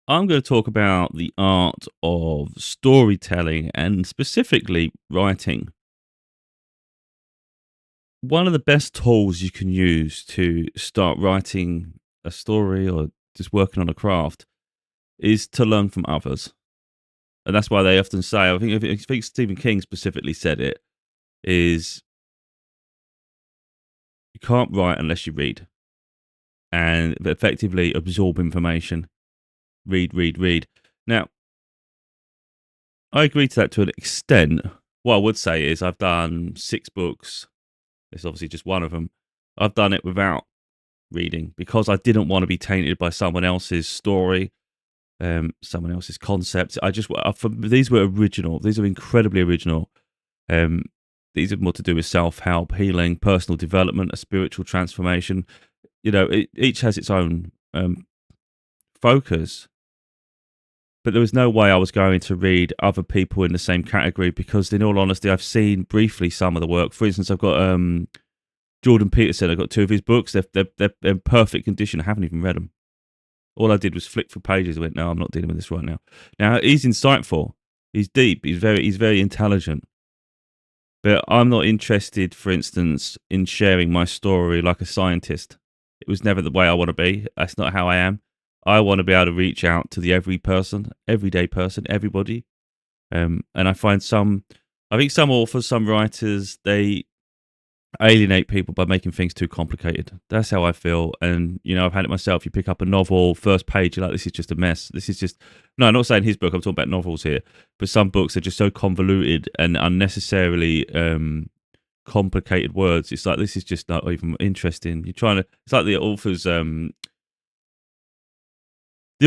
I'm going to talk about the art of storytelling and specifically writing. One of the best tools you can use to start writing a story or just working on a craft is to learn from others. And that's why they often say, I think Stephen King specifically said it, is you can't write unless you read and effectively absorb information. Read, read, read. Now, I agree to that to an extent. What I would say is I've done 6 books. It's obviously just one of them. I've done it without reading because I didn't want to be tainted by someone else's story, someone else's concepts. These were original. These are incredibly original. Um, these are more to do with self-help, healing, personal development, a spiritual transformation. Each has its own focus. But there was no way I was going to read other people in the same category because, in all honesty, I've seen briefly some of the work. For instance, I've got Jordan Peterson. I've got 2 of his books. They're in perfect condition. I haven't even read them. All I did was flick through pages. I went, no, I'm not dealing with this right now. Now he's insightful. He's deep. He's very intelligent. But I'm not interested, for instance, in sharing my story like a scientist. It was never the way I want to be. That's not how I am. I want to be able to reach out to the everyday person, everybody. And I think some authors, some writers, they alienate people by making things too complicated. That's how I feel. And, I've had it myself. You pick up a novel, first page, you're like, this is just a mess. No, I'm not saying his book, I'm talking about novels here. But some books are just so convoluted and unnecessarily complicated words. It's like, this is just not even interesting. It's like the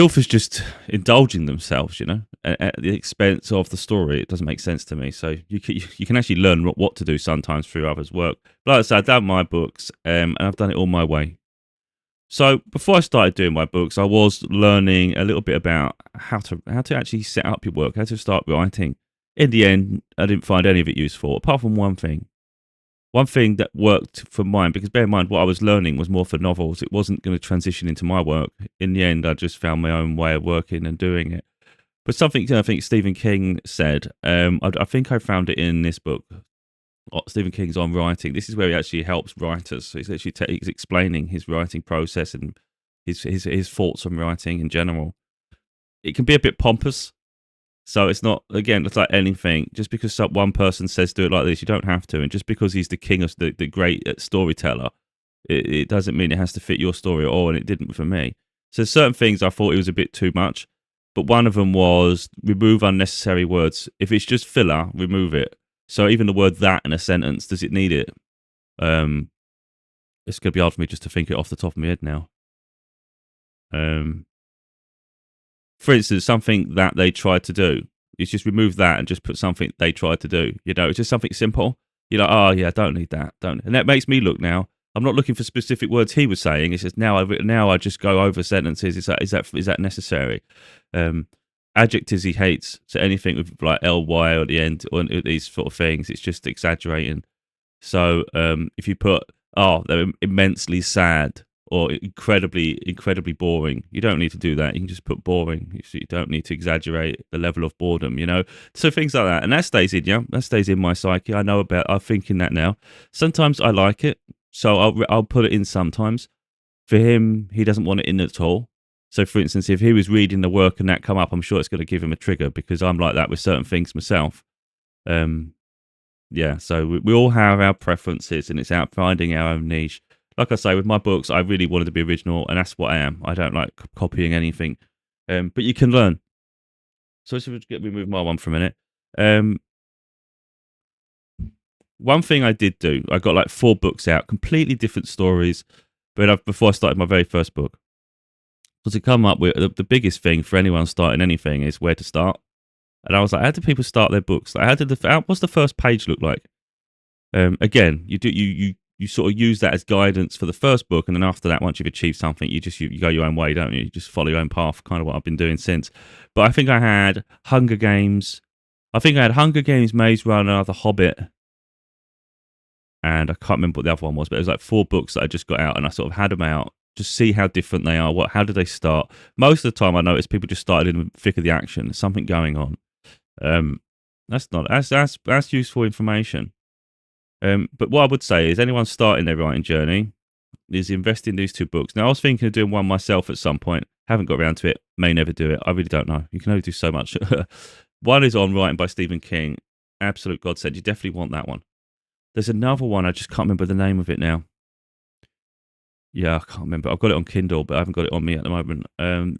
author's just indulging themselves, at the expense of the story. It doesn't make sense to me. So you can actually learn what to do sometimes through others' work. But like I said, I've done my books, and I've done it all my way. So before I started doing my books, I was learning a little bit about how to actually set up your work, how to start writing. In the end, I didn't find any of it useful, apart from one thing. One thing that worked for mine, because bear in mind, what I was learning was more for novels. It wasn't going to transition into my work. In the end, I just found my own way of working and doing it. But something I think Stephen King said, I think I found it in this book, Stephen King's On Writing. This is where he actually helps writers. So he's explaining his writing process and his thoughts on writing in general. It can be a bit pompous. So it's not, again, it's like anything. Just because one person says do it like this, you don't have to. And just because he's the king of the great storyteller, it doesn't mean it has to fit your story at all. And it didn't for me. So certain things I thought it was a bit too much. But one of them was remove unnecessary words. If it's just filler, remove it. So even the word that in a sentence, does it need it? It's going to be hard for me just to think it off the top of my head now. For instance, something that they tried to do is just remove that and just put something they tried to do. It's just something simple. You're like, oh yeah, I don't need that. Don't. And that makes me look now. I'm not looking for specific words he was saying. It's just now I just go over sentences. Is that necessary? Adjectives he hates. So anything with like ly at the end or these sort of things, it's just exaggerating. So if you put, oh, they're immensely sad or incredibly boring, you don't need to do that. You can just put boring. You don't need to exaggerate the level of boredom, So things like that, and that stays in you. That stays in my psyche. I'm thinking that now. Sometimes I like it, so I'll put it in sometimes. For him, he doesn't want it in at all. So, for instance, if he was reading the work and that come up, I'm sure it's going to give him a trigger because I'm like that with certain things myself. Yeah, so we all have our preferences, and it's out finding our own niche. Like I say, with my books, I really wanted to be original, and that's what I am. I don't like copying anything, but you can learn. So let's remove my one for a minute. One thing I did do, I got like 4 books out, completely different stories, but before I started my very first book. So to come up with the biggest thing for anyone starting anything is where to start. And I was like, how do people start their books? Like, what's the first page look like? Again, you sort of use that as guidance for the first book, and then after that, once you've achieved something, you go your own way, don't you? You just follow your own path, kind of what I've been doing since. But I think I had Hunger Games. Maze Runner, The Hobbit, and I can't remember what the other one was, but it was like 4 books that I just got out, and I sort of had them out just see how different they are. How did they start? Most of the time, I notice people just started in the thick of the action. There's something going on. That's useful information. But what I would say is, anyone starting their writing journey is invest in these two books. Now, I was thinking of doing one myself at some point. Haven't got around to it. May never do it. I really don't know. You can only do so much. One is On Writing by Stephen King. Absolute godsend. You definitely want that one. There's another one. I just can't remember the name of it now. Yeah, I can't remember. I've got it on Kindle, but I haven't got it on me at the moment.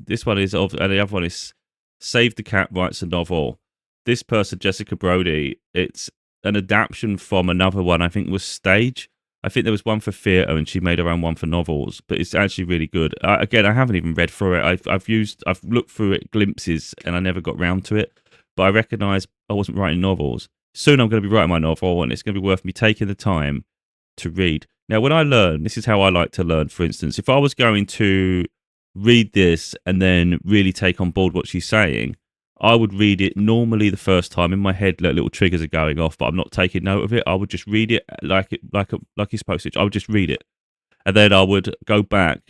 This one is and the other one is Save the Cat Writes a Novel. This person, Jessica Brody, it's an adaptation from another one. I think was Stage. I think there was one for theatre, and she made her own one for novels. But it's actually really good. Again, I haven't even read through it. I've looked through it glimpses, and I never got round to it. But I recognise I wasn't writing novels. Soon I'm going to be writing my novel, and it's going to be worth me taking the time to read. Now, when I learn, this is how I like to learn. For instance, if I was going to read this and then really take on board what she's saying, I would read it normally the first time. In my head, little triggers are going off, but I'm not taking note of it. I would just read it like you're supposed to. I would just read it, and then I would go back.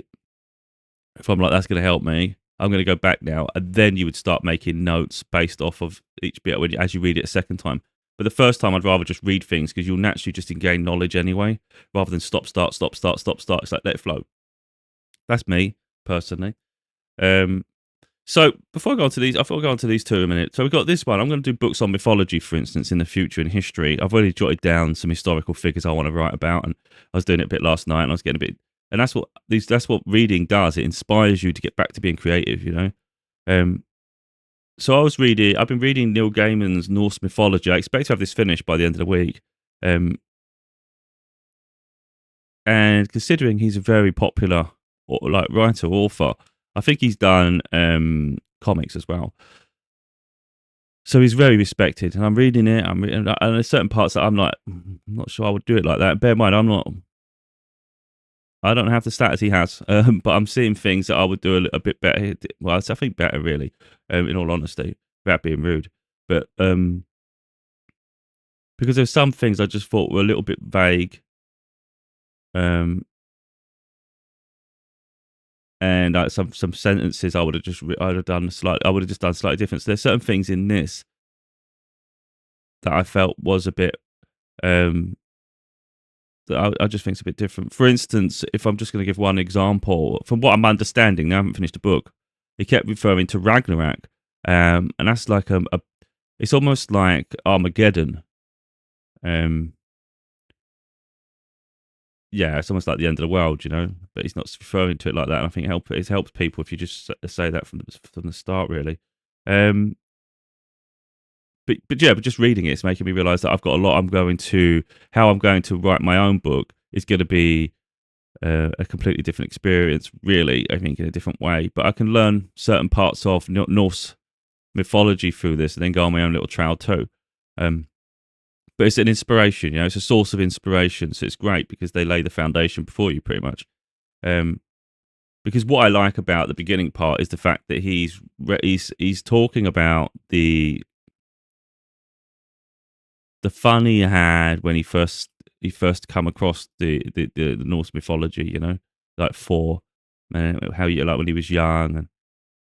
If I'm like, that's going to help me, I'm going to go back now, and then you would start making notes based off of each bit as you read it a second time. But the first time, I'd rather just read things because you'll naturally just gain knowledge anyway, rather than stop, start. It's like let it flow. That's me personally. So before I go on to these, I thought I'd go on to these two in a minute. So we've got this one. I'm going to do books on mythology, for instance, in the future, in history. I've already jotted down some historical figures I want to write about, and I was doing it a bit last night, and I was getting a bit. And that's what reading does. It inspires you to get back to being creative, you know. So I've been reading Neil Gaiman's Norse mythology. I expect to have this finished by the end of the week. And considering he's a very popular writer, author, I think he's done comics as well. So he's very respected, and I'm reading it. And there's certain parts that I'm like, I'm not sure I would do it like that. Bear in mind, I don't have the stats he has, but I'm seeing things that I would do a bit better. Well, I think better, really, in all honesty, without being rude. But because there's some things I just thought were a little bit vague. And some sentences I would have just done slightly different. So there's certain things in this that I felt was a bit that I just think it's a bit different. For instance, if I'm just going to give one example, from what I'm understanding, now I haven't finished the book, he kept referring to Ragnarok, and that's like it's almost like Armageddon. Yeah, it's almost like the end of the world, you know. But he's not referring to it like that. And I think it helps people if you just say that from the start, really. But just reading it's making me realise that I've got a lot. How I'm going to write my own book is going to be a completely different experience, really. I think in a different way. But I can learn certain parts of Norse mythology through this, and then go on my own little trail too. But it's an inspiration, you know. It's a source of inspiration, so it's great because they lay the foundation before you, pretty much. Because what I like about the beginning part is the fact that he's talking about the fun he had when he first come across the Norse mythology, you know, like Thor, how you like when he was young,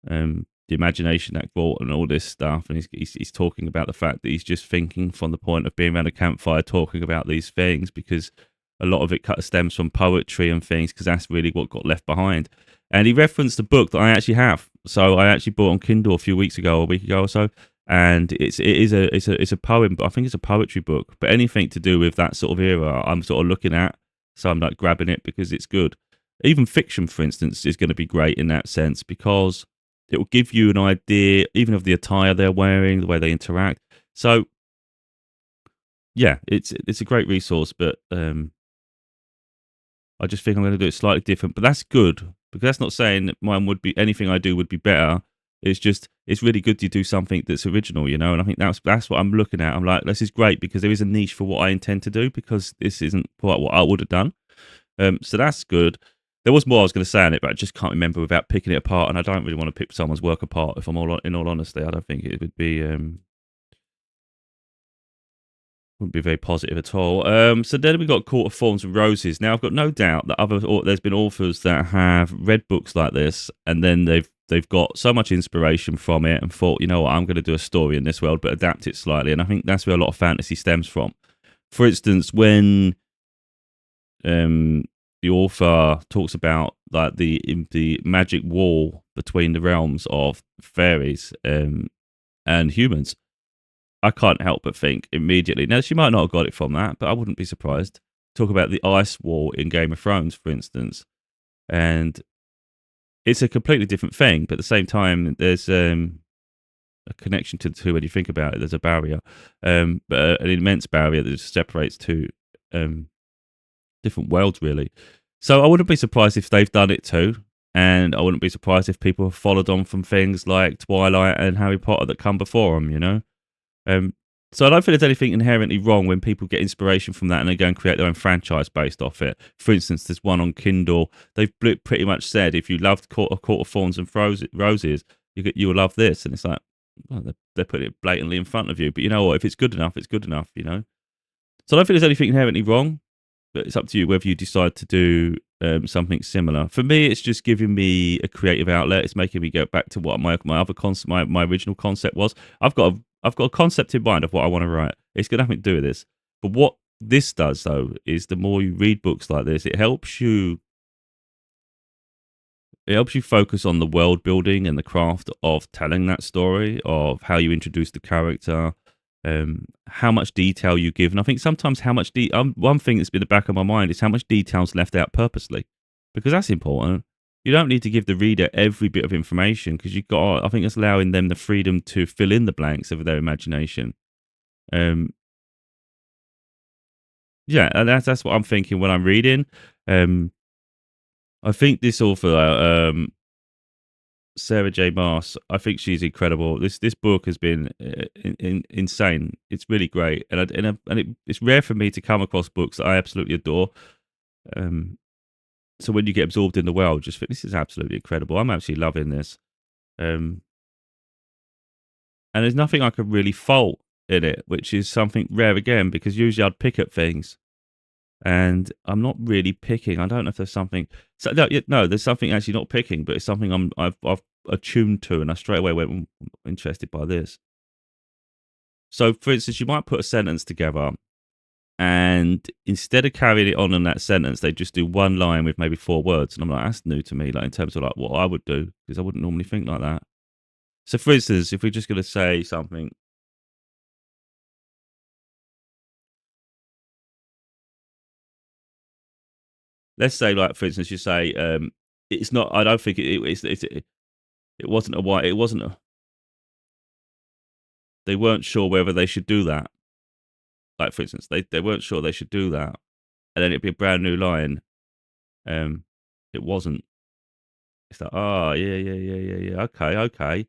and the imagination that brought and all this stuff. And he's talking about the fact that he's just thinking from the point of being around a campfire talking about these things, because a lot of it stems from poetry and things, because that's really what got left behind. And he referenced a book that I actually have. So I actually bought on Kindle a week ago or so. And it's a poem, but I think it's a poetry book. But anything to do with that sort of era, I'm sort of looking at. So I'm like grabbing it because it's good. Even fiction, for instance, is going to be great in that sense, because it will give you an idea, even of the attire they're wearing, the way they interact. So, yeah, it's a great resource, but I just think I'm going to do it slightly different. But that's good, because that's not saying that mine would be, anything I do would be better. It's just, it's really good to do something that's original, you know. And I think that's what I'm looking at. I'm like, this is great because there is a niche for what I intend to do, because this isn't quite what I would have done. So that's good. There was more I was going to say on it, but I just can't remember without picking it apart. And I don't really want to pick someone's work apart. If I'm in all honesty, I don't think it would be wouldn't be very positive at all. So then we got Court of Thorns and Roses. Now I've got no doubt that there's been authors that have read books like this, and then they've got so much inspiration from it and thought, you know what, I'm going to do a story in this world, but adapt it slightly. And I think that's where a lot of fantasy stems from. For instance, when the author talks about like the magic wall between the realms of fairies and humans, I can't help but think immediately. Now, she might not have got it from that, but I wouldn't be surprised. Talk about the ice wall in Game of Thrones, for instance, and it's a completely different thing, but at the same time, there's a connection to the two when you think about it. There's a barrier, but an immense barrier that just separates two different worlds, really. So I wouldn't be surprised if they've done it too, and I wouldn't be surprised if people have followed on from things like Twilight and Harry Potter that come before them, you know? So I don't think there's anything inherently wrong when people get inspiration from that and they go and create their own franchise based off it. For instance, there's one on Kindle. They've pretty much said if you loved Court of Thorns and Roses, you will love this. And it's like, well, they put it blatantly in front of you. But you know what? If it's good enough, it's good enough, you know? So I don't think there's anything inherently wrong, but it's up to you whether you decide to do something similar. For me, it's just giving me a creative outlet. It's making me go back to what my other concept, my original concept was. I've got a concept in mind of what I want to write. It's got nothing to do with this. But what this does, though, is the more you read books like this, it helps you focus on the world building and the craft of telling that story, of how you introduce the character, how much detail you give. And I think sometimes how much one thing that's been in the back of my mind is how much detail's left out purposely, because that's important. You don't need to give the reader every bit of information because I think it's allowing them the freedom to fill in the blanks of their imagination. Yeah, and that's what I'm thinking when I'm reading. I think this author, Sarah J. Maas, I think she's incredible. This book has been insane. It's really great, and it's rare for me to come across books that I absolutely adore. So when you get absorbed in the world, just think this is absolutely incredible. I'm actually loving this, and there's nothing I could really fault in it, which is something rare again because usually I'd pick at things. And I'm not really picking. I don't know if there's something. So no, there's something actually not picking, but it's something I've attuned to, and I straight away went interested by this. So, for instance, you might put a sentence together, and instead of carrying it on in that sentence, they just do one line with maybe 4 words, and I'm like, that's new to me. Like in terms of like what I would do, because I wouldn't normally think like that. So, for instance, if we're just going to say something. Let's say, like for instance, you say, "It's not." I don't think it wasn't a white. It wasn't a. They weren't sure whether they should do that. Like for instance, they weren't sure they should do that, and then it'd be a brand new line. It wasn't. It's like, oh yeah. Okay.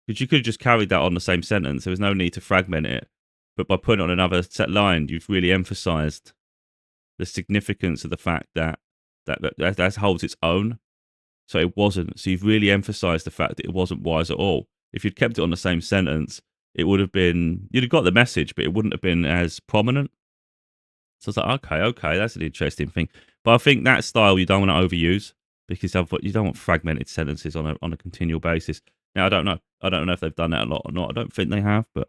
Because you could have just carried that on the same sentence. There was no need to fragment it, but by putting it on another set line, you've really emphasised the significance of the fact that holds its own. So it wasn't. So you've really emphasised the fact that it wasn't wise at all. If you'd kept it on the same sentence, it would have been, you'd have got the message, but it wouldn't have been as prominent. So it's like, okay, that's an interesting thing. But I think that style you don't want to overuse because you don't want fragmented sentences on a continual basis. Now I don't know if they've done that a lot or not. I don't think they have, but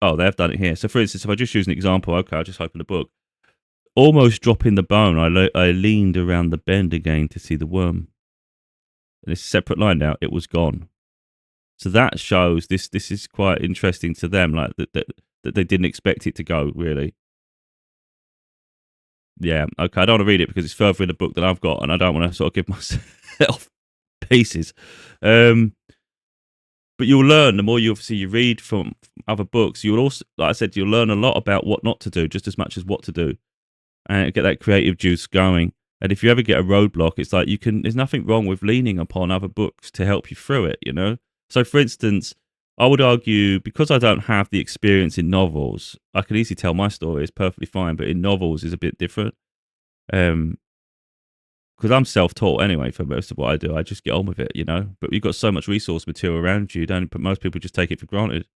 they have done it here. So for instance, if I just use an example, okay, I'll just open the book. Almost dropping the bone, I leaned around the bend again to see the worm. And it's a separate line now. It was gone. So that shows this is quite interesting to them, like that they didn't expect it to go, really. Yeah, okay, I don't want to read it because it's further in the book than I've got, and I don't want to sort of give myself pieces. But you'll learn, the more you read from other books, you'll also, like I said, you'll learn a lot about what not to do, just as much as what to do, and get that creative juice going. And if you ever get a roadblock, it's like there's nothing wrong with leaning upon other books to help you through it, you know? So, for instance, I would argue, because I don't have the experience in novels, I can easily tell my story is perfectly fine, but in novels is a bit different. Because I'm self-taught anyway for most of what I do. I just get on with it, you know? But you've got so much resource material around you, most people just take it for granted.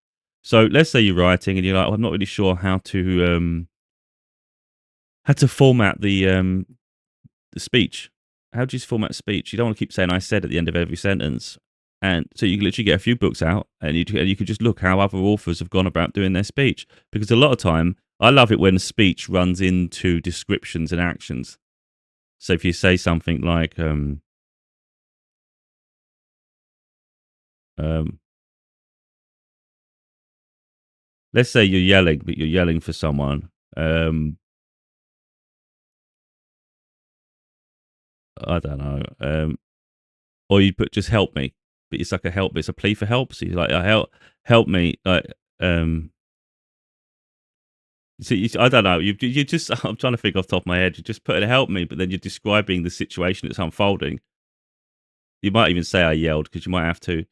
So let's say you're writing and you're like, "Oh, I'm not really sure how to format the speech. How do you format speech? You don't want to keep saying "I said" at the end of every sentence." And so you can literally get a few books out, and you could just look how other authors have gone about doing their speech. Because a lot of time, I love it when speech runs into descriptions and actions. So if you say something like, um, let's say you're yelling, but you're yelling for someone. Um, I don't know. Or you put just help me, but it's like a help. It's a plea for help. So you're like, help me. Like, so I don't know. You just I'm trying to think off the top of my head. You just put it help me, but then you're describing the situation that's unfolding. You might even say I yelled because you might have to.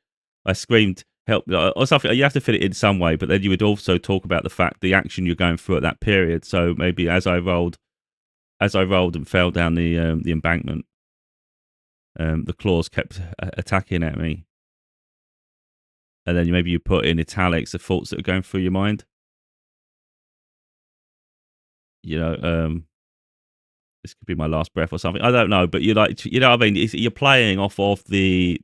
I screamed help or something. You have to fit it in some way, but then you would also talk about the fact the action you're going through at that period. So maybe as I rolled and fell down the embankment, the claws kept attacking at me, and then maybe you put in italics the thoughts that are going through your mind. You know, this could be my last breath or something. I don't know, but you like, you know what I mean? You're playing off of the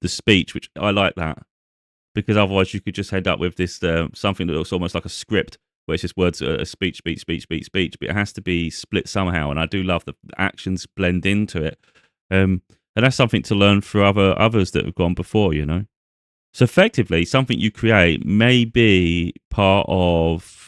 speech, which I like that, because otherwise you could just end up with this something that looks almost like a script where it's just words, speech, speech, speech, speech, speech, but it has to be split somehow. And I do love the actions blend into it, and that's something to learn through others that have gone before. You know. So effectively, something you create may be part of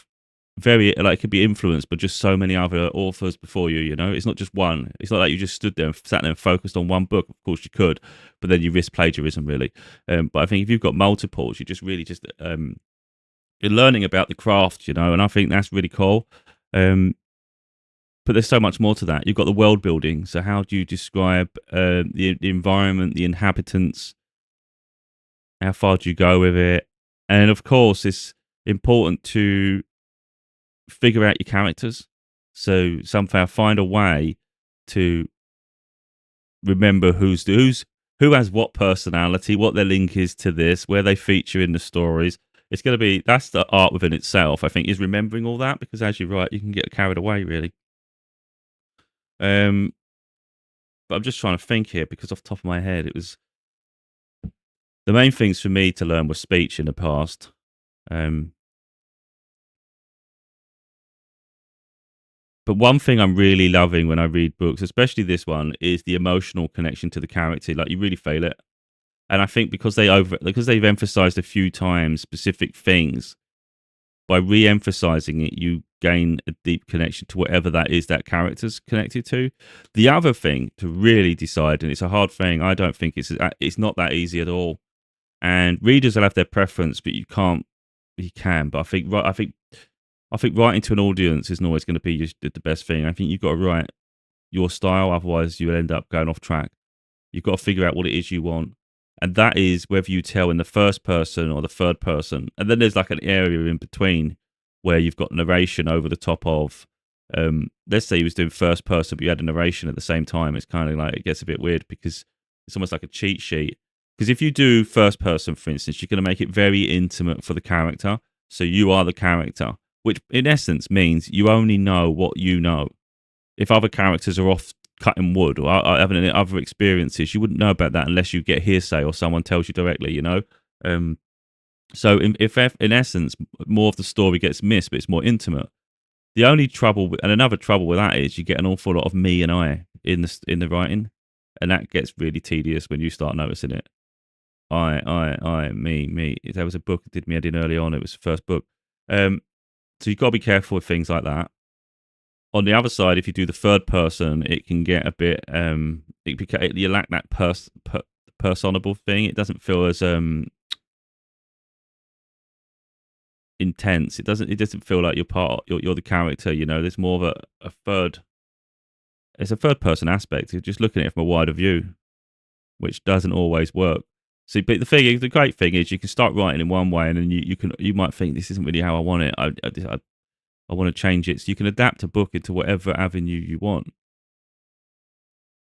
very like it could be influenced by just so many other authors before you. You know, it's not just one. It's not like you just stood there and sat there and focused on one book. Of course, you could, but then you risk plagiarism, really. But I think if you've got multiples, you just really just you're learning about the craft. You know, and I think that's really cool. Um, but there's so much more to that. You've got the world building. So how do you describe the environment, the inhabitants? How far do you go with it? And of course, it's important to figure out your characters. So somehow find a way to remember who has what personality, what their link is to this, where they feature in the stories. It's going to be that's the art within itself. I think is remembering all that because as you write, you can get carried away really. Um, but I'm just trying to think here because off the top of my head, it was the main things for me to learn was speech in the past. Um, But one thing I'm really loving when I read books, especially this one, is the emotional connection to the character. Like you really feel it, and I think because they've emphasized a few times specific things by re-emphasizing it, you gain a deep connection to whatever that is that character's connected to. The other thing to really decide, and it's a hard thing, I don't think it's not that easy at all. And readers will have their preference, but you can't. You can, but I think writing to an audience isn't always going to be the best thing. I think you've got to write your style, otherwise you'll end up going off track. You've got to figure out what it is you want. And that is whether you tell in the first person or the third person. And then there's like an area in between where you've got narration over the top of, let's say you was doing first person, but you had a narration at the same time. It's kind of like, it gets a bit weird because it's almost like a cheat sheet. Because if you do first person, for instance, you're going to make it very intimate for the character. So you are the character, which in essence means you only know what you know. If other characters are off cutting wood or having any other experiences, you wouldn't know about that unless you get hearsay or someone tells you directly, you know? Um, so in essence, more of the story gets missed, but it's more intimate. The only trouble, and another trouble with that is you get an awful lot of me and I in the writing, and that gets really tedious when you start noticing it. Me. There was a book that did me head in early on. It was the first book. So you've got to be careful with things like that. On the other side, if you do the third person, it can get a bit you lack that personable thing. It doesn't feel as intense. It doesn't feel like you're the character. You know, there's more of a third. It's a third person aspect. You're just looking at it from a wider view, which doesn't always work. See, but the great thing is you can start writing in one way, and then you might think this isn't really how I want it. I want to change it. So you can adapt a book into whatever avenue you want.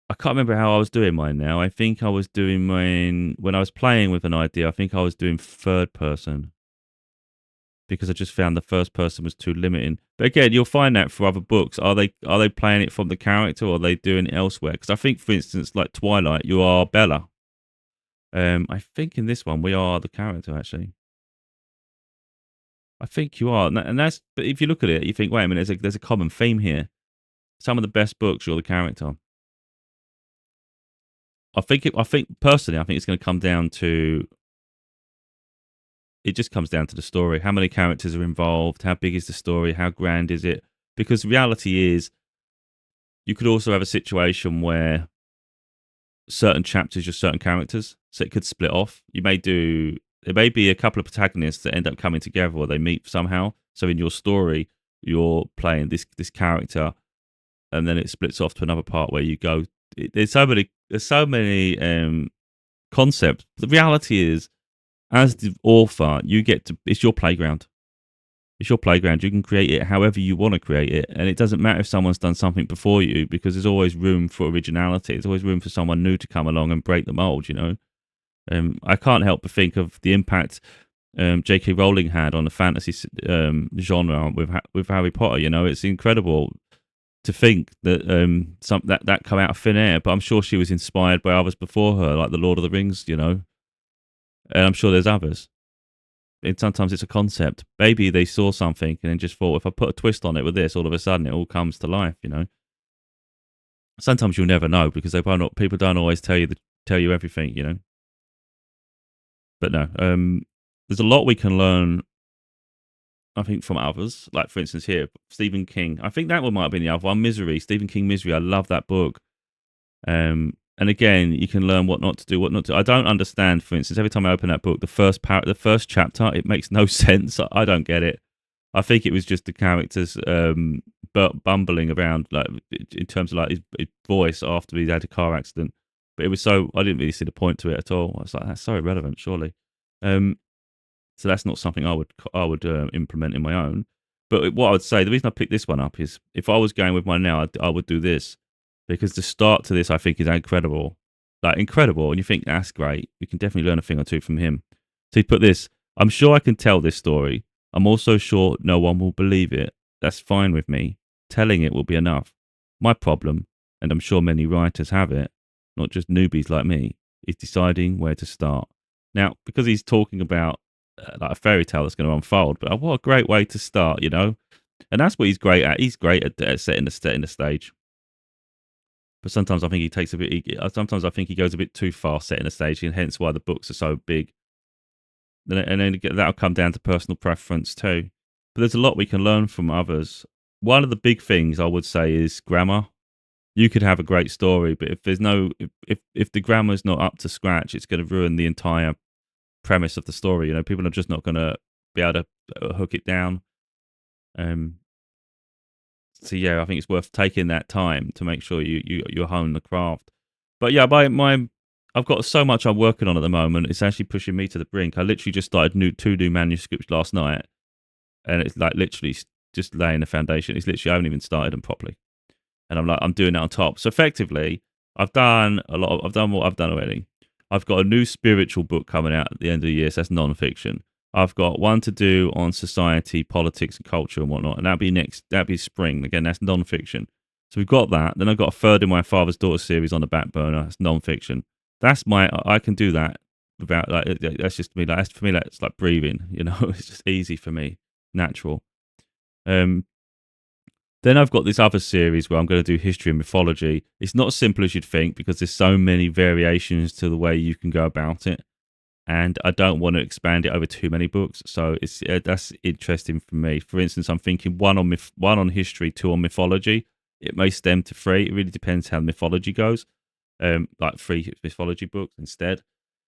I can't remember how I was doing mine now. I think I was doing mine when I was playing with an idea. I think I was doing third person. because I just found the first person was too limiting. But again, you'll find that for other books. Are they playing it from the character, or are they doing it elsewhere? Because I think, for instance, like Twilight, you are Bella. I think in this one we are the character actually. I think you are, and that's. But if you look at it, you think, wait a minute, there's a common theme here. Some of the best books, you're the character. I think personally, I think it's going to come down to. It just comes down to the story. How many characters are involved? How big is the story? How grand is it? Because the reality is, you could also have a situation where certain chapters are certain characters, so it could split off. There may be a couple of protagonists that end up coming together, or they meet somehow. So in your story, you're playing this character, and then it splits off to another part where you go. There's so many concepts. The reality is, as the author, it's your playground. It's your playground. You can create it however you want to create it. And it doesn't matter if someone's done something before you, because there's always room for originality. There's always room for someone new to come along and break the mold, you know? I can't help but think of the impact J.K. Rowling had on the fantasy genre with Harry Potter. You know, it's incredible to think that that come out of thin air. But I'm sure she was inspired by others before her, like the Lord of the Rings, you know? And I'm sure there's others. And sometimes it's a concept. Maybe they saw something and then just thought, if I put a twist on it with this, all of a sudden it all comes to life. You know. Sometimes you'll never know, because people don't always tell you everything. You know. But no, there's a lot we can learn, I think, from others. Like, for instance, here, Stephen King. I think that one might have been the other one, Misery. Stephen King, Misery. I love that book. And again, you can learn what not to do, what not to. I don't understand, for instance, every time I open that book, the first chapter, it makes no sense. I don't get it. I think it was just the characters bumbling around, like in terms of like his voice after he had a car accident. But it was so, I didn't really see the point to it at all. I was like, that's so irrelevant, surely. So that's not something I would implement in my own. But what I would say, the reason I picked this one up is, if I was going with mine now, I would do this. Because the start to this, I think, is incredible. Like, incredible. And you think, that's great. We can definitely learn a thing or two from him. So he put this: I'm sure I can tell this story. I'm also sure no one will believe it. That's fine with me. Telling it will be enough. My problem, and I'm sure many writers have it, not just newbies like me, is deciding where to start. Now, because he's talking about like a fairy tale that's going to unfold, but what a great way to start, you know? And that's what he's great at. He's great at setting the stage. But sometimes I think sometimes I think he goes a bit too far setting the stage, and hence why the books are so big. And then that'll come down to personal preference too. But there's a lot we can learn from others. One of the big things I would say is grammar. You could have a great story, but if the grammar's not up to scratch, it's going to ruin the entire premise of the story. You know, people are just not going to be able to hook it down. So yeah, I think it's worth taking that time to make sure you hone the craft. But yeah, I've got so much I'm working on at the moment. It's actually pushing me to the brink. I literally just started two new manuscripts last night, and it's like literally just laying the foundation. It's literally, I haven't even started them properly, and I'm doing that on top. So effectively, I've done what I've done already. I've got a new spiritual book coming out at the end of the year. So that's non-fiction. I've got one to do on society, politics, and culture and whatnot, and that'll be spring. Again, that's non-fiction. So we've got that. Then I've got a third in my Father's Daughter series on the back burner. That's non-fiction. I can do that without, like, that's just me. Like, for me, that's like breathing. You know, it's just easy for me, natural. Then I've got this other series where I'm going to do history and mythology. It's not as simple as you'd think, because there's so many variations to the way you can go about it. And I don't want to expand it over too many books, so that's interesting for me. For instance, I'm thinking one on history, two on mythology. It may stem to three. It really depends how the mythology goes. Like 3 mythology books instead,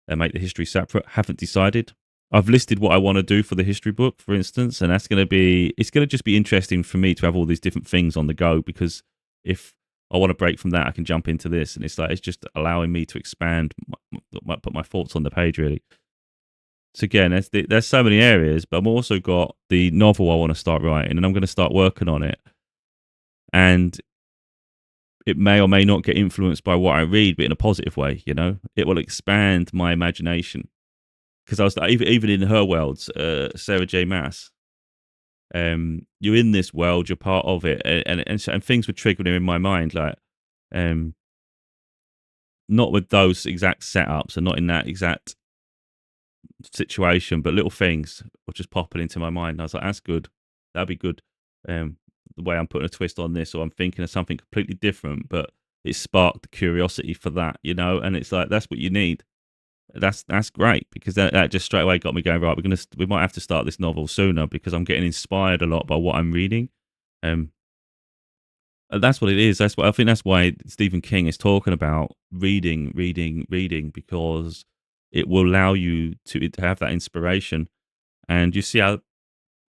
and make the history separate. Haven't decided. I've listed what I want to do for the history book, for instance, and it's going to just be interesting for me to have all these different things on the go, because if I want to break from that, I can jump into this, and it's just allowing me to expand, put my thoughts on the page, really. So again, there's so many areas, but I've also got the novel I want to start writing, and I'm going to start working on it. And it may or may not get influenced by what I read, but in a positive way. You know, it will expand my imagination. Because I was even in her worlds, Sarah J. Maas, You're in this world, you're part of it, and things were triggering in my mind, like um, not with those exact setups and not in that exact situation, but little things were just popping into my mind. And I was like, that's good. That'd be good. The way I'm putting a twist on this, or I'm thinking of something completely different, but it sparked the curiosity for that, and it's like that's what you need. That's great because that just straight away got me going. Right, we might have to start this novel sooner because I'm getting inspired a lot by what I'm reading. Um, and that's what it is. That's what I think. That's why Stephen King is talking about reading, reading, reading, because it will allow you to have that inspiration. And you see how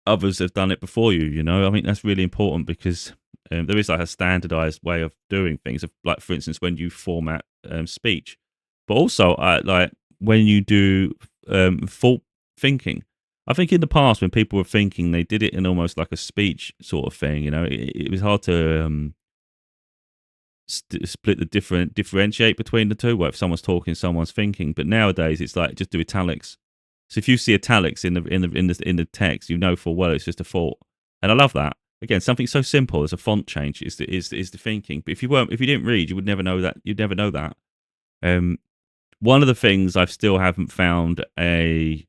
others have done it before you. I mean, that's really important because there is like a standardized way of doing things. Like, for instance, when you format speech, but also like when you do thought thinking. I think in the past when people were thinking, they did it in almost like a speech sort of thing. It was hard to split the differentiate between the two. Where if someone's talking, someone's thinking. But nowadays, it's like just do italics. So if you see italics in the text, you know full well it's just a thought, and I love that. Again, something so simple as a font change is the thinking. But if you didn't read, you would never know that. You'd never know that. Um, One of the things I've still haven't found a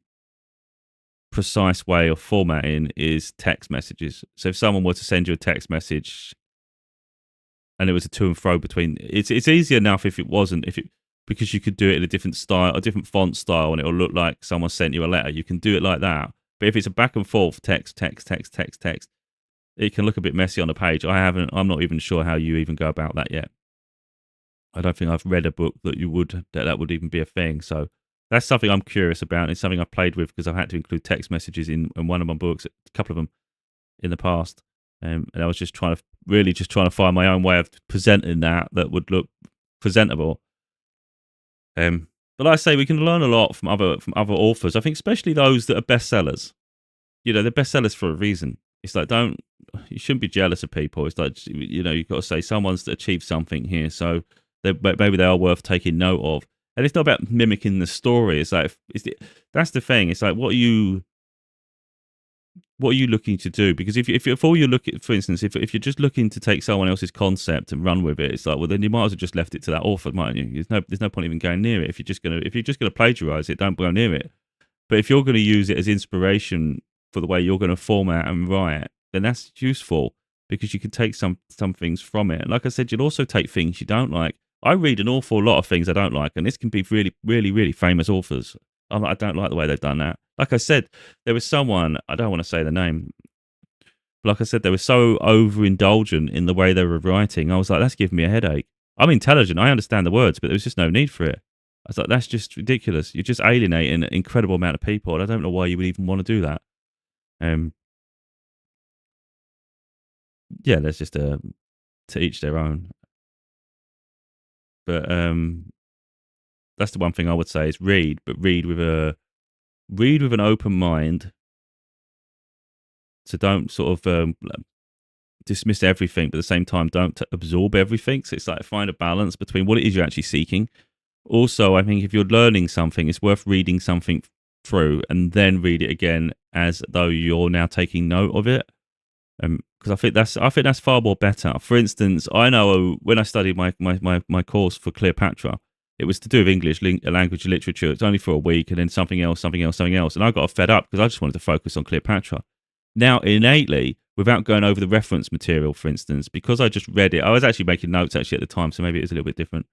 precise way of formatting is text messages. So if someone were to send you a text message and it was a to and fro between, it's easy enough if it wasn't, because you could do it in a different style, a different font style, and it'll look like someone sent you a letter. You can do it like that. But if it's a back and forth text, it can look a bit messy on the page. I'm not even sure how you even go about that yet. I don't think I've read a book that would even be a thing. So that's something I'm curious about. It's something I've played with because I've had to include text messages in one of my books, a couple of them in the past. And I was just trying to find my own way of presenting that would look presentable. But like I say, we can learn a lot from other authors. I think especially those that are bestsellers. They're bestsellers for a reason. It's like you shouldn't be jealous of people. It's like you've got to say someone's achieved something here, so maybe they are worth taking note of. And it's not about mimicking the story. It's like that's the thing. It's like what are you looking to do? Because if all you're looking, for instance, if you're just looking to take someone else's concept and run with it, it's like, well, then you might as well just left it to that author, mightn't you? There's no point even going near it. If you're just gonna plagiarize it, don't go near it. But if you're going to use it as inspiration for the way you're going to format and write, then that's useful because you can take some things from it. And like I said, you'll also take things you don't like. I read an awful lot of things I don't like, and this can be really, really, really famous authors. I don't like the way they've done that. Like I said, there was someone, I don't want to say the name, but like I said, they were so overindulgent in the way they were writing. I was like, that's giving me a headache. I'm intelligent, I understand the words, but there was just no need for it. I was like, that's just ridiculous. You're just alienating an incredible amount of people, and I don't know why you would even want to do that. Yeah, there's just to each their own. But that's the one thing I would say is read, but read with an open mind. So don't sort of dismiss everything, but at the same time, don't absorb everything. So it's like find a balance between what it is you're actually seeking. Also, I think if you're learning something, it's worth reading something through and then read it again as though you're now taking note of it. Because I think that's far more better. For instance, I know when I studied my course for Cleopatra, it was to do with English language and literature. It's only for a week, and then something else, and I got fed up because I just wanted to focus on Cleopatra. Now, innately, without going over the reference material, for instance, because I just read it, I was actually making notes at the time, so maybe it was a little bit different.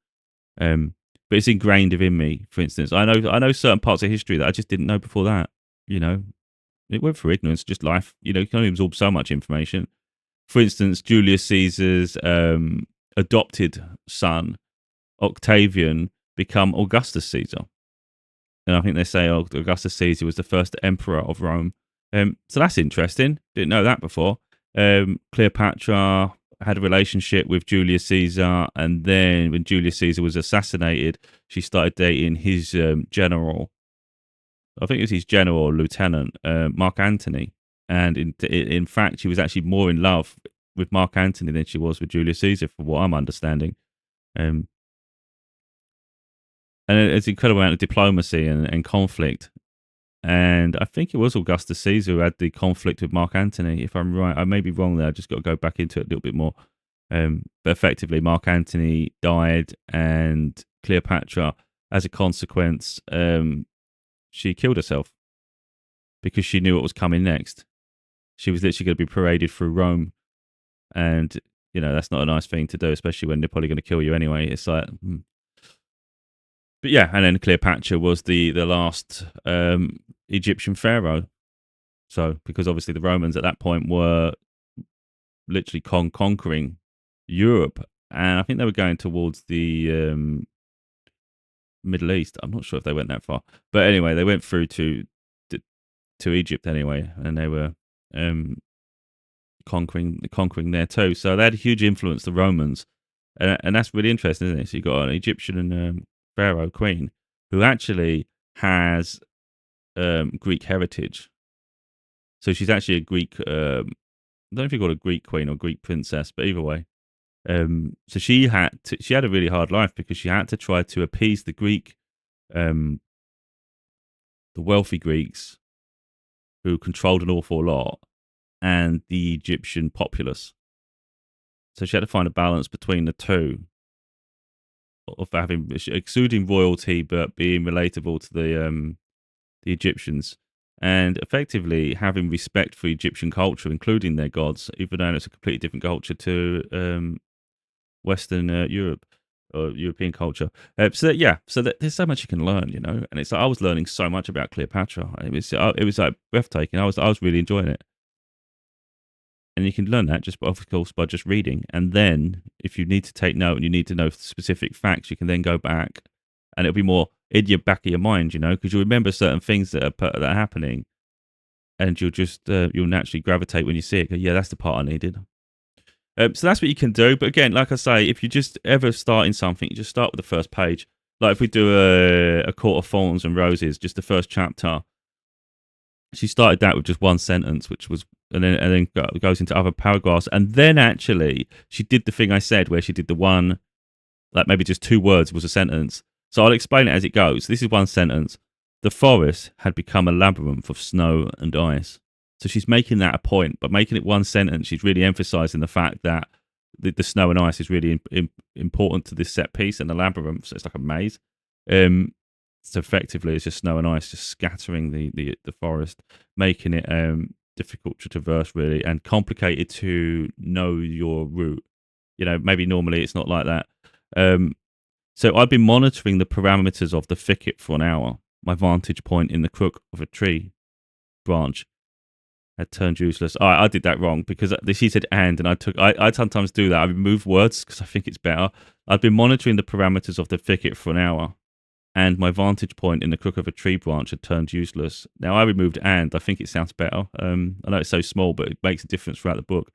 But it's ingrained within me. For instance, I know certain parts of history that I just didn't know before that. It went through ignorance, just life. You can only absorb so much information. For instance, Julius Caesar's adopted son, Octavian, become Augustus Caesar. And I think they say Augustus Caesar was the first emperor of Rome. So that's interesting. Didn't know that before. Cleopatra had a relationship with Julius Caesar, and then when Julius Caesar was assassinated, she started dating his general. I think it was his general or lieutenant, Mark Antony. And in fact, she was actually more in love with Mark Antony than she was with Julius Caesar, from what I'm understanding. And it's an incredible amount of diplomacy and conflict and I think it was Augustus Caesar who had the conflict with Mark Antony. If I'm right, I may be wrong there. I just got to go back into it a little bit more. But effectively, Mark Antony died, and Cleopatra, as a consequence, she killed herself because she knew what was coming next. She was literally going to be paraded through Rome, and that's not a nice thing to do, especially when they're probably going to kill you anyway. It's like, but yeah, and then Cleopatra was the last Egyptian pharaoh. So because obviously the Romans at that point were literally conquering Europe, and I think they were going towards the Middle East. I'm not sure if they went that far, but anyway, they went through to Egypt anyway, and they were conquering there too. So they had a huge influence, the Romans, and that's really interesting, isn't it? So you got an Egyptian pharaoh queen who actually has Greek heritage. So she's actually a Greek. I don't know if you call her a Greek queen or Greek princess, but either way. So she had a really hard life because she had to try to appease the the wealthy Greeks who controlled an awful lot, and the Egyptian populace. So she had to find a balance between the two, of having exuding royalty but being relatable to the Egyptians, and effectively having respect for Egyptian culture, including their gods, even though it's a completely different culture to Western Europe or European culture. So there's so much you can learn, and it's like I was learning so much about Cleopatra. It was like breathtaking. I was really enjoying it. And you can learn that just, of course, by just reading. And then, if you need to take note and you need to know specific facts, you can then go back, and it'll be more in your back of your mind, because you'll remember certain things that are happening, and you'll naturally gravitate when you see it. Go, yeah, that's the part I needed. So that's what you can do. But again, like I say, if you just ever starting something, you just start with the first page. Like if we do a Court of Thorns and Roses, just the first chapter. She started that with just one sentence, which was, and then goes into other paragraphs, and then actually she did the thing I said, where she did the one, like maybe just 2 words was a sentence. So I'll explain it as it goes. This is one sentence. The forest had become a labyrinth of snow and ice. So she's making that a point, but making it one sentence, she's really emphasizing the fact that the snow and ice is really important to this set piece and the labyrinth. So it's like a maze. So effectively, it's just snow and ice just scattering the forest, making it difficult to traverse, really, and complicated to know your route. Maybe normally it's not like that. So I'd been monitoring the parameters of the thicket for an hour. My vantage point in the crook of a tree branch had turned useless. I did that wrong because she said and I sometimes do that. I remove words because I think it's better. I'd been monitoring the parameters of the thicket for an hour, and my vantage point in the crook of a tree branch had turned useless. Now I removed and. I think it sounds better. I know it's so small, but it makes a difference throughout the book.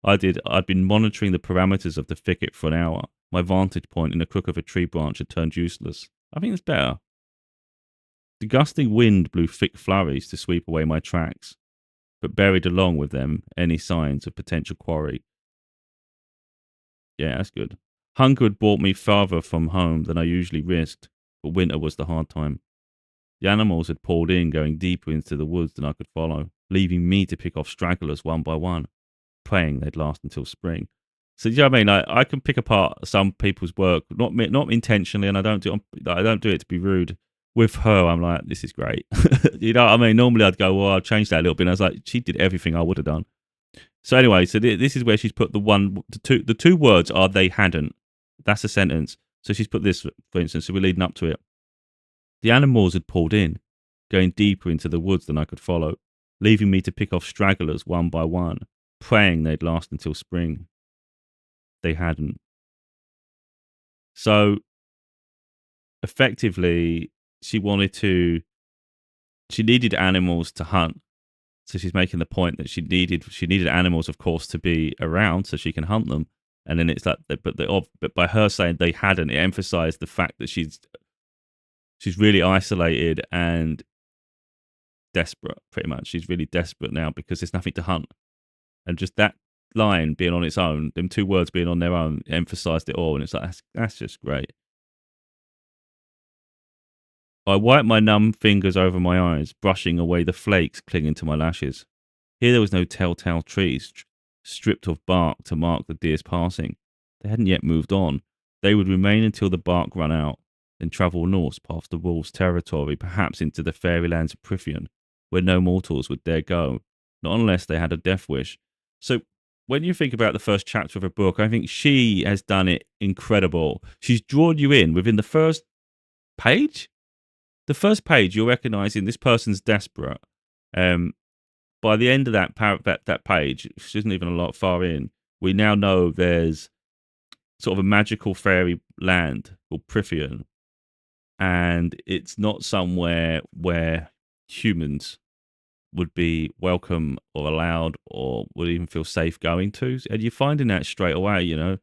I'd been monitoring the parameters of the thicket for an hour. My vantage point in the crook of a tree branch had turned useless. I think it's better. The gusting wind blew thick flurries to sweep away my tracks, but buried along with them any signs of potential quarry. Yeah, that's good. Hunger had brought me farther from home than I usually risked, but winter was the hard time. The animals had poured in, going deeper into the woods than I could follow, leaving me to pick off stragglers one by one, praying they'd last until spring. So, you know what I mean? I can pick apart some people's work, not intentionally, and I don't do it to be rude. With her, I'm like, this is great. You know what I mean? Normally, I'd go, well, I'll change that a little bit. And I was like, she did everything I would have done. So anyway, this is where she's put the 2 words are they hadn't. That's a sentence. So she's put this, for instance, so we're leading up to it. The animals had pulled in, going deeper into the woods than I could follow, leaving me to pick off stragglers one by one, praying they'd last until spring. They hadn't. So effectively, she needed animals to hunt. So she's making the point that she needed animals, of course, to be around so she can hunt them. And then it's like, but by her saying they hadn't, it emphasized the fact that she's really isolated and desperate. Pretty much, she's really desperate now because there's nothing to hunt, and just that line being on its own, them 2 words being on their own, emphasized it all. And it's like that's just great. I wiped my numb fingers over my eyes, brushing away the flakes clinging to my lashes. Here there was no telltale trees, stripped of bark to mark the deer's passing. They hadn't yet moved on. They would remain until the bark ran out, then travel north past the wolves' territory, perhaps into the fairylands of Prythian, where no mortals would dare go, not unless they had a death wish. So when you think about the first chapter of a book, I think she has done it incredible. She's drawn you in within the first page. The first page, you're recognizing this person's desperate. By the end of that page, which isn't even a lot far in, we now know there's sort of a magical fairy land called Prythian, and it's not somewhere where humans would be welcome or allowed or would even feel safe going to. And you're finding that straight away, you know.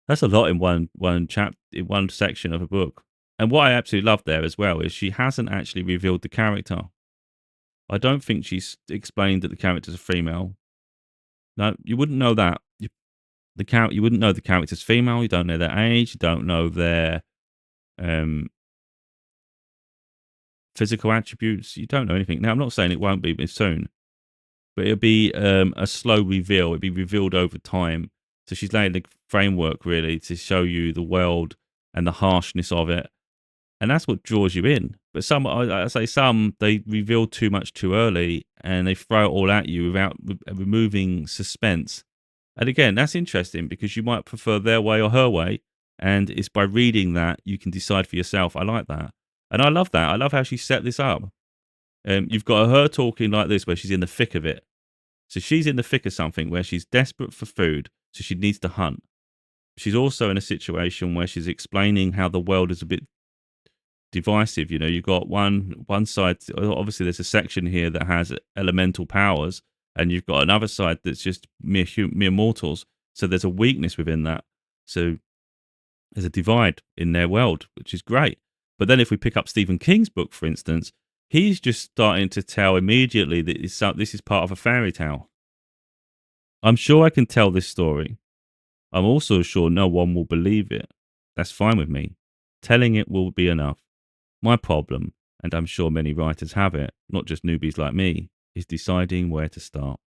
That's a lot in one section of a book. And what I absolutely love there as well is she hasn't actually revealed the character. I don't think she's explained that the character's a female. No, you wouldn't know that. You wouldn't know the character's female. You don't know their age. You don't know their physical attributes. You don't know anything. Now, I'm not saying it won't be soon, but it'll be a slow reveal. It'll be revealed over time. So she's laying the framework really to show you the world and the harshness of it, and that's what draws you in. But I say some, they reveal too much too early, and they throw it all at you without removing suspense. And again, that's interesting because you might prefer their way or her way, and it's by reading that you can decide for yourself. I like that, and I love that. I love how she set this up. You've got her talking like this, where she's in the thick of it. So she's in the thick of something where she's desperate for food, so she needs to hunt. She's also in a situation where she's explaining how the world is a bit divisive. You know, you've got one side. Obviously, there's a section here that has elemental powers, and you've got another side that's just mere mortals. So there's a weakness within that. So there's a divide in their world, which is great. But then if we pick up Stephen King's book, for instance, he's just starting to tell immediately that this is part of a fairy tale. I'm sure I can tell this story. I'm also sure no one will believe it. That's fine with me. Telling it will be enough. My problem, and I'm sure many writers have it, not just newbies like me, is deciding where to start.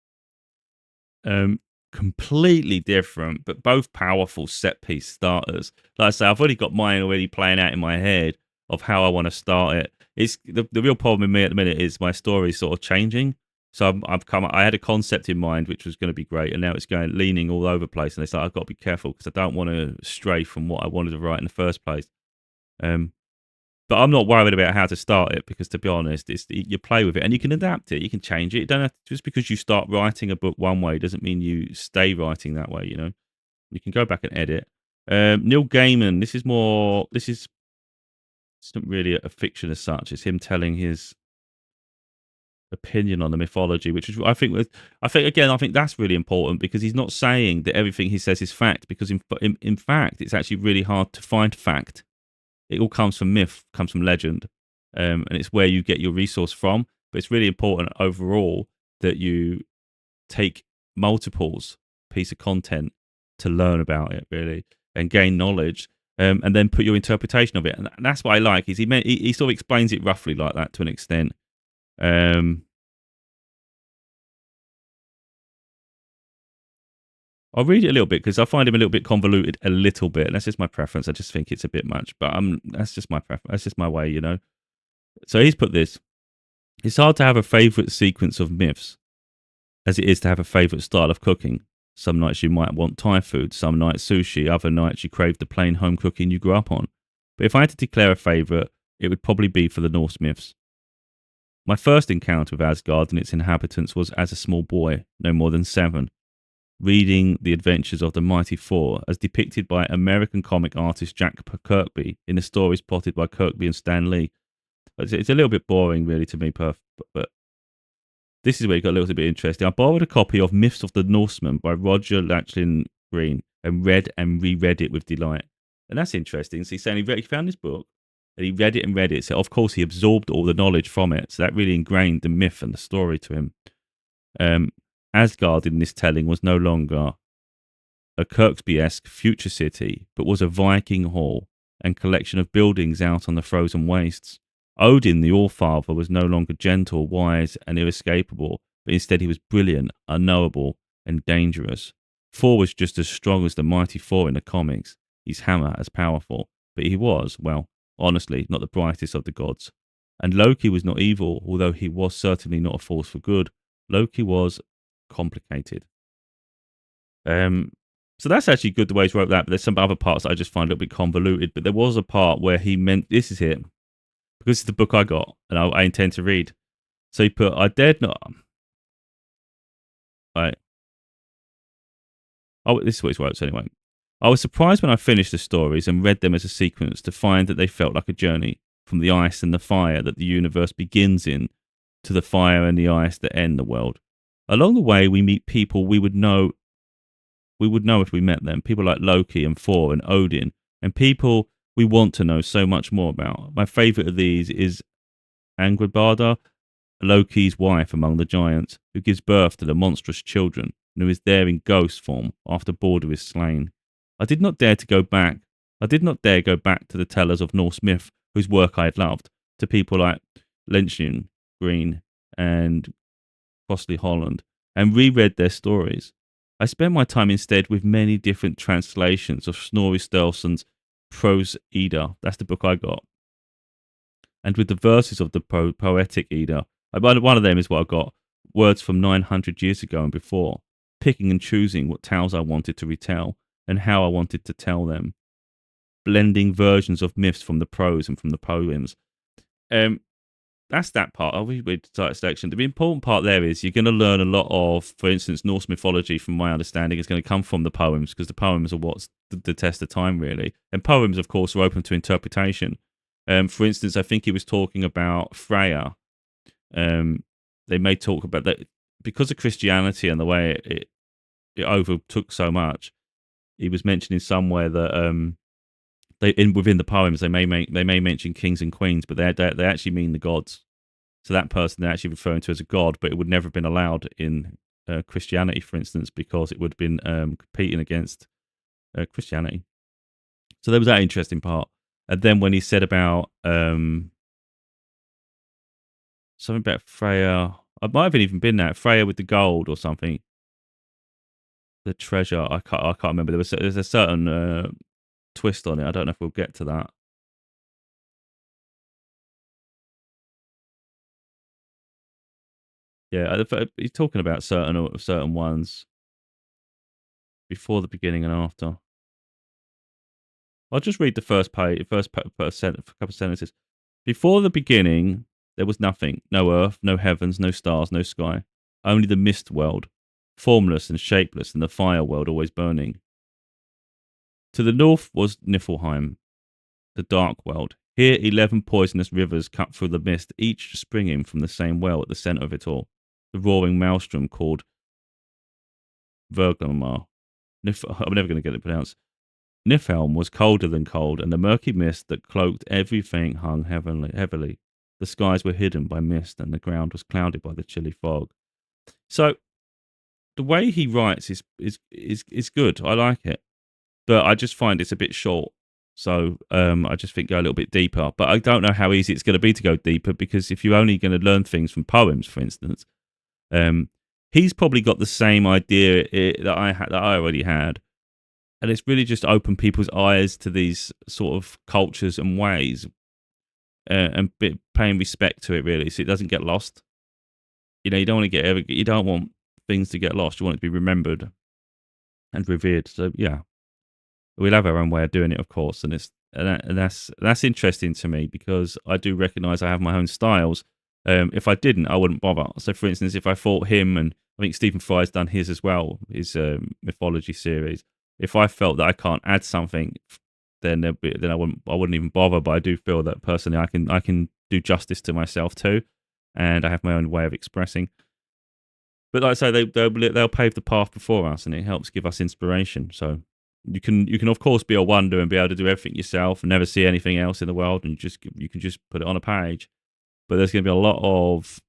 Completely different, but both powerful set piece starters. Like I say, I've already got mine already playing out in my head of how I want to start it. It's the real problem with me at the minute is my story sort of changing. So I had a concept in mind which was going to be great, and now it's leaning all over the place. And it's like I've got to be careful because I don't want to stray from what I wanted to write in the first place. But I'm not worried about how to start it because, to be honest, you play with it and you can adapt it. You can change it. You don't have to, just because you start writing a book one way doesn't mean you stay writing that way. You know, you can go back and edit. Neil Gaiman. It's not really a fiction as such. It's him telling his opinion on the mythology, which is I think that's really important because he's not saying that everything he says is fact. Because in fact, it's actually really hard to find fact. It all comes from myth, comes from legend, and it's where you get your resource from. But it's really important overall that you take multiples piece of content to learn about it, really, and gain knowledge, and then put your interpretation of it. And that's what I like. Is he sort of explains it roughly like that to an extent. I'll read it a little bit because I find him a little bit convoluted, a little bit. And that's just my preference. I just think it's a bit much, but that's just my preference. That's just my way, you know. So he's put this: it's hard to have a favourite sequence of myths, as it is to have a favourite style of cooking. Some nights you might want Thai food, some nights sushi, other nights you crave the plain home cooking you grew up on. But if I had to declare a favourite, it would probably be for the Norse myths. My first encounter with Asgard and its inhabitants was as a small boy, no more than 7. Reading the adventures of the Mighty Thor as depicted by American comic artist Jack Kirby in the stories plotted by Kirby and Stan Lee. It's a little bit boring, really, to me, but this is where it got a little bit interesting. I borrowed a copy of Myths of the Norsemen by Roger Lachlan Green and read and reread it with delight. And that's interesting. So he's saying he found this book and he read it and read it. So, of course, he absorbed all the knowledge from it. So that really ingrained the myth and the story to him. Asgard in this telling was no longer a Kirkby-esque future city, but was a Viking hall, and collection of buildings out on the frozen wastes. Odin, the All-Father, was no longer gentle, wise, and inescapable, but instead he was brilliant, unknowable, and dangerous. Thor was just as strong as the mighty Thor in the comics, his hammer as powerful, but he was, well, honestly, not the brightest of the gods. And Loki was not evil, although he was certainly not a force for good. Loki was complicated. So that's actually good the way he's wrote that, but there's some other parts that I just find a little bit convoluted. But there was a part where he meant, this is it, because it's the book I got and I intend to read. So he put, I dared not. Right. Oh, this is what he wrote. So anyway, I was surprised when I finished the stories and read them as a sequence to find that they felt like a journey from the ice and the fire that the universe begins in to the fire and the ice that end the world. Along the way, we meet people we would know if we met them, people like Loki and Thor and Odin, and people we want to know so much more about. My favourite of these is Angrboda, Loki's wife among the giants, who gives birth to the monstrous children, and who is there in ghost form after Balder is slain. I did not dare go back to the tellers of Norse myth whose work I had loved, to people like Lencian, Green, and Crossley Holland, and reread their stories. I spent my time instead with many different translations of Snorri Sturluson's Prose Edda. That's the book I got. And with the verses of the Poetic Edda. One of them is what I got. Words from 900 years ago and before. Picking and choosing what tales I wanted to retell and how I wanted to tell them. Blending versions of myths from the prose and from the poems. That's that part. I'll read the section. The important part there is you're going to learn a lot of, for instance, Norse mythology, from my understanding, is going to come from the poems, because the poems are what's the test of time, really. And poems, of course, are open to interpretation. For instance, I think he was talking about Freya. They may talk about that because of Christianity and the way it overtook so much. He was mentioning somewhere that within the poems they may mention kings and queens, but they actually mean the gods. So that person they're actually referring to as a god, but it would never have been allowed in Christianity, for instance, because it would have been competing against Christianity. So there was that interesting part. And then when he said about something about Freya, I might have even been that Freya with the gold or something. The treasure, I can't remember. There's a certain twist on it. I don't know if we'll get to that. Yeah, he's talking about certain ones before the beginning and after. I'll just read the first page, couple of sentences. Before the beginning, there was nothing: no earth, no heavens, no stars, no sky. Only the mist world, formless and shapeless, and the fire world always burning. To the north was Niflheim, the dark world. Here 11 poisonous rivers cut through the mist, each springing from the same well at the centre of it all. The roaring maelstrom called Vergamar. I'm never going to get it pronounced. Niflheim was colder than cold, and the murky mist that cloaked everything hung heavily. The skies were hidden by mist, and the ground was clouded by the chilly fog. So, the way he writes is good. I like it, but I just find it's a bit short. So, I just think go a little bit deeper. But I don't know how easy it's going to be to go deeper, because if you're only going to learn things from poems, for instance, he's probably got the same idea that I already had. And it's really just opened people's eyes to these sort of cultures and ways, and paying respect to it, really, so it doesn't get lost. You know, you don't want things to get lost. You want it to be remembered and revered. So yeah, we'll have our own way of doing it, of course, and that's interesting to me, because I do recognise I have my own styles. If I didn't, I wouldn't bother. So, for instance, if I thought him, and I think Stephen Fry's done his as well, his mythology series. If I felt that I can't add something, then I wouldn't even bother. But I do feel that personally, I can do justice to myself too, and I have my own way of expressing. But like I say, they'll pave the path before us, and it helps give us inspiration. So you can of course be a wonder and be able to do everything yourself and never see anything else in the world, and you can just put it on a page. But there's going to be a lot of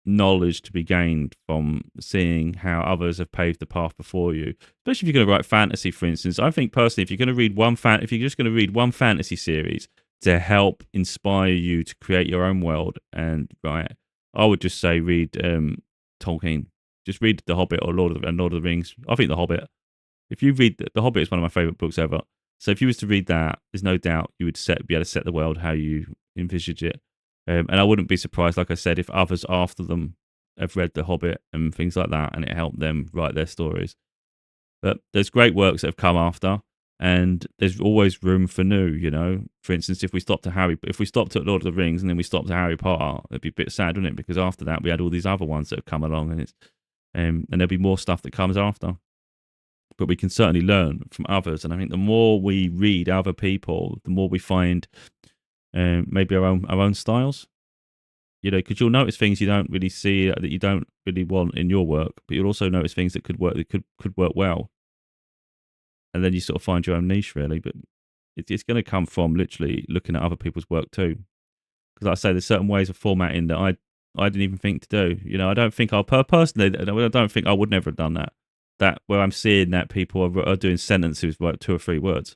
knowledge to be gained from seeing how others have paved the path before you. Especially if you're going to write fantasy, for instance. I think personally, if you're going to read if you're just going to read one fantasy series to help inspire you to create your own world and write, I would just say read Tolkien. Just read The Hobbit or Lord of the Rings. I think The Hobbit. If you read The Hobbit is one of my favorite books ever. So if you was to read that, there's no doubt you would be able to set the world how you envisage it. And I wouldn't be surprised, like I said, if others after them have read The Hobbit and things like that, and it helped them write their stories. But there's great works that have come after, and there's always room for new. You know, for instance, if we stopped at Lord of the Rings and then we stopped at Harry Potter, it'd be a bit sad, wouldn't it? Because after that, we had all these other ones that have come along, and there'll be more stuff that comes after. But we can certainly learn from others, and I think the more we read other people, the more we find maybe our own styles. You know, because you'll notice things you don't really see that you don't really want in your work, but you'll also notice things that could work well, and then you sort of find your own niche really. But it's going to come from literally looking at other people's work too. Because like I say, there's certain ways of formatting that I didn't even think to do. You know, I don't think personally, I don't think I would never have done that. That where I'm seeing that people are doing sentences with like 2 or 3 words.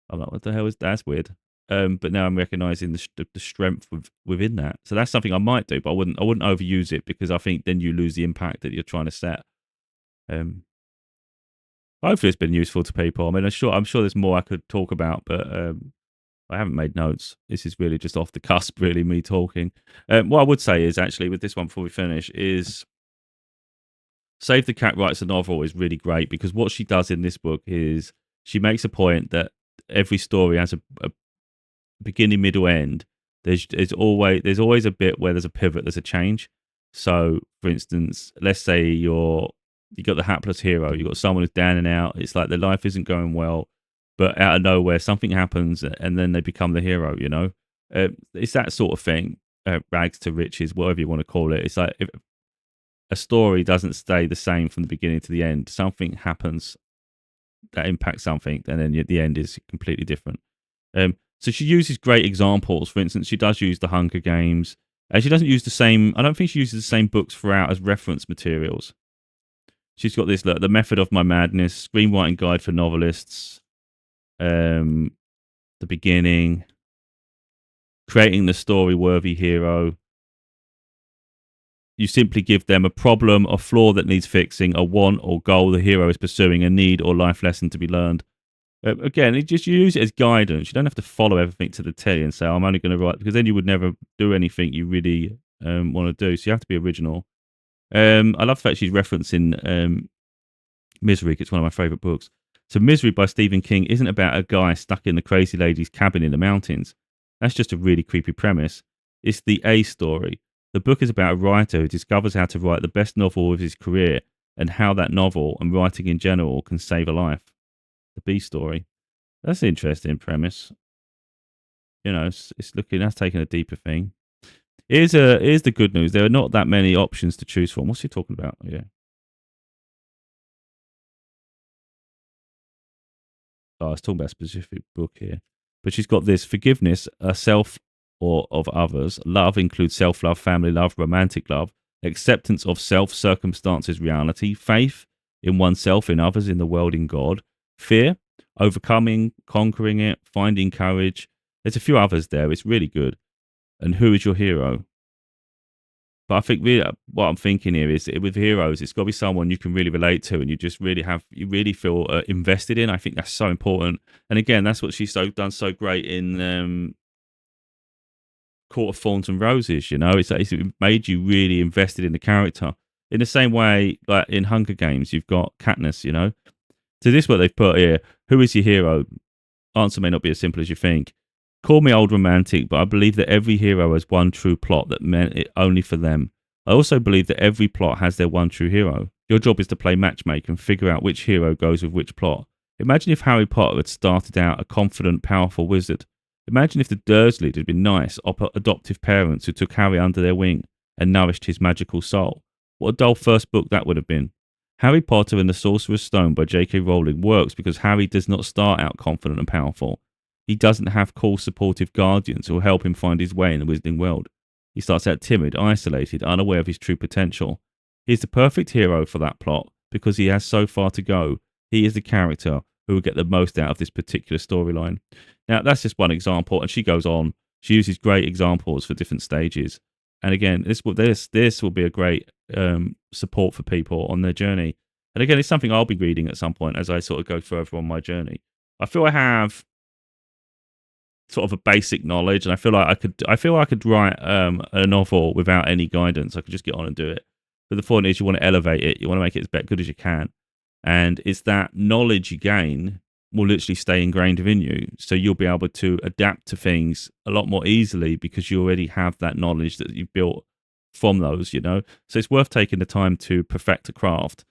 I'm like, what the hell is that's weird. But now I'm recognizing the strength within that. So that's something I might do, but I wouldn't overuse it, because I think then you lose the impact that you're trying to set. Hopefully it's been useful to people. I mean, I'm sure there's more I could talk about, but I haven't made notes. This is really just off the cusp, really, me talking. What I would say is actually with this one before we finish is Save the Cat Writes a Novel is really great, because what she does in this book is she makes a point that every story has a beginning, middle, end. There's always a bit where there's a pivot, there's a change. So, for instance, let's say you got the hapless hero, you got someone who's down and out. It's like their life isn't going well, but out of nowhere something happens, and then they become the hero. You know, it's that sort of thing. Rags to riches, whatever you want to call it. It's like if a story doesn't stay the same from the beginning to the end. Something happens that impacts something, and then the end is completely different. So she uses great examples. For instance, she does use the Hunger Games. She doesn't use the same. I don't think she uses the same books throughout as reference materials. She's got this, The Method of My Madness, Screenwriting Guide for Novelists, The Beginning, Creating the Story-Worthy Hero. You simply give them a problem, a flaw that needs fixing, a want or goal the hero is pursuing, a need or life lesson to be learned. Again, you use it as guidance. You don't have to follow everything to the T and say, I'm only going to write, because then you would never do anything you really want to do. So you have to be original. I love the fact she's referencing Misery. It's one of my favourite books. So Misery by Stephen King isn't about a guy stuck in the crazy lady's cabin in the mountains. That's just a really creepy premise. It's the A story. The book is about a writer who discovers how to write the best novel of his career, and how that novel and writing in general can save a life. The B story. That's an interesting premise. You know, that's taking a deeper thing. Here's the good news. There are not that many options to choose from. What's he talking about? Yeah. Oh, I was talking about a specific book here. But she's got this: forgiveness, self or of others. Love includes self-love, family love, romantic love. Acceptance of self, circumstances, reality. Faith in oneself, in others, in the world, in God. Fear, overcoming, conquering it, finding courage. There's a few others there. It's really good. And who is your hero? But I think what I'm thinking here is, with heroes, it's got to be someone you can really relate to, and you really feel invested in. I think that's so important. And again, that's what she's done so great in Court of Thorns and Roses. You know, it's made you really invested in the character. In the same way, like in Hunger Games, you've got Katniss. You know. So this is what they've put here. Who is your hero? Answer may not be as simple as you think. Call me old romantic, but I believe that every hero has one true plot that meant it only for them. I also believe that every plot has their one true hero. Your job is to play matchmaker and figure out which hero goes with which plot. Imagine if Harry Potter had started out a confident, powerful wizard. Imagine if the Dursleys had been nice, adoptive parents who took Harry under their wing and nourished his magical soul. What a dull first book that would have been. Harry Potter and the Sorcerer's Stone by J.K. Rowling works because Harry does not start out confident and powerful. He doesn't have cool, supportive guardians who will help him find his way in the Wizarding world. He starts out timid, isolated, unaware of his true potential. He's the perfect hero for that plot because he has so far to go. He is the character who will get the most out of this particular storyline. Now, that's just one example, and she goes on. She uses great examples for different stages. And again, this will be a great support for people on their journey. And again, it's something I'll be reading at some point as I sort of go further on my journey. I feel I have sort of a basic knowledge, and I feel I could write a novel without any guidance. I could just get on and do it. But the point is, you want to elevate it. You want to make it as good as you can, and it's that knowledge you gain will literally stay ingrained within you. So you'll be able to adapt to things a lot more easily because you already have that knowledge that you've built from those. So it's worth taking the time to perfect a craft.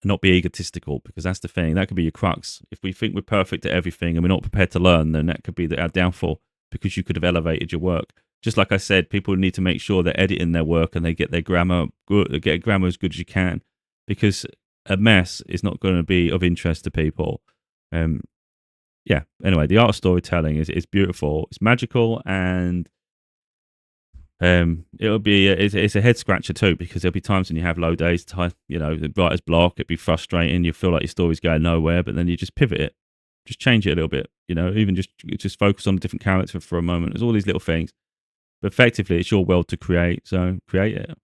Not be egotistical, because that's the thing. That could be your crux. If we think we're perfect at everything and we're not prepared to learn, then that could be our downfall, because you could have elevated your work. Just like I said, people need to make sure they're editing their work and they get their grammar good, get grammar as good as you can, because a mess is not going to be of interest to people. Yeah. Anyway, the art of storytelling is beautiful. It's magical, and it'll be it's a head scratcher too, because there'll be times when you have low days, the writer's block. It'd be frustrating. You feel like your story's going nowhere, but then you just pivot it, just change it a little bit. Even just focus on a different character for a moment. There's all these little things, but effectively, it's your world to create. So create it.